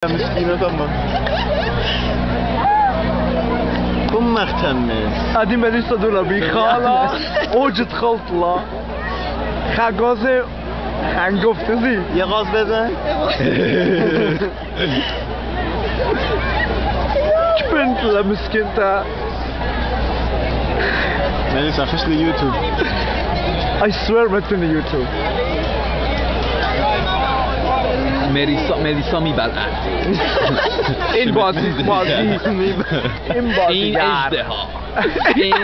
مسكينة طبعا كم مختمس هذه مدرسة دولار بخالة اوجد خلطلة خاقازه هنگفته زی یه غاز بزن بنت لا مسكنتا ملیسا خش لیوتیوب I swear متن یوتیوب ملیسا میبلد این بازی این اژدها این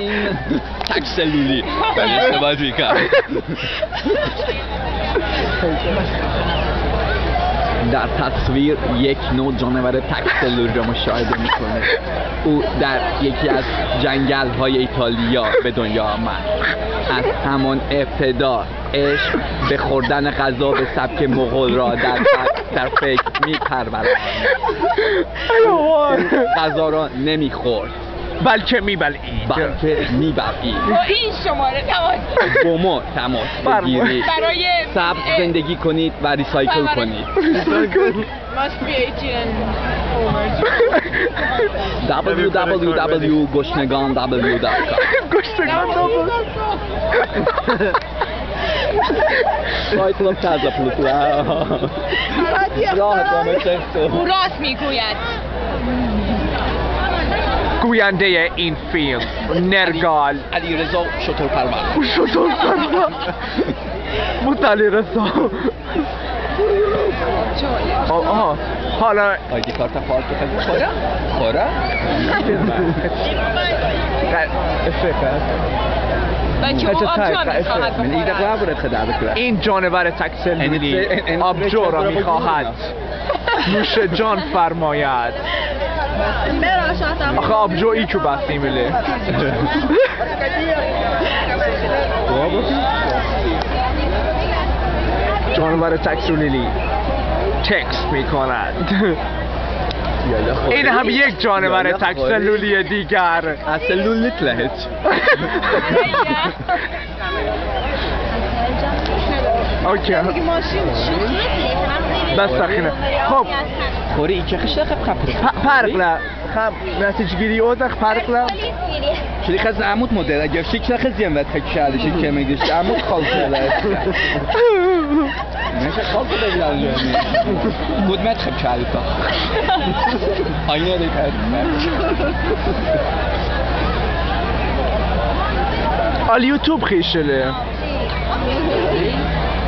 تک سلولی ملیسا باید میکرد در تصویر یک نوع جانور تک سلول را مشاهده میکنه. او در یکی از جنگل های ایتالیا به دنیا آمد. از همان ابتدا عشق به خوردن غذا به سبک مغول را در فکر میپروراند. غذا را نمیخورد بلکه میبلید با این شماره با ما تماس بگیرید، سبز زندگی کنید و ریسایکل کنید. www.goshnegan.com سایکلم تازه پلوت او راست میگوید. گوینده این فیلم نرگال علیرضا شترپرور. شترپرور علی رضا. حالا آیدی کارت پارک خوره؟ این جانور تکسلولی آبجو را میخواهد نوش جان فرماید. آخه آبجو ای که بستی میله جانور تکسلولی تکست میکند. این هم یک جانور تکسلولی دیگر. سلول نتلهج اوکی بس سخینه. خب خوری ای که خشته خب پرقلا خب نتیجه گیری او دخ پرقلا شدی خز عمود مدل اگر شکل خز یم و تکشاده شکل میگشت عمود خالصه میشه خالصه بگیرم بود مت خب چالی تا آینه دیگر آل یوتیوب خیشله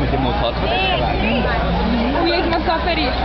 میگه مطالعه او یک مسافری است.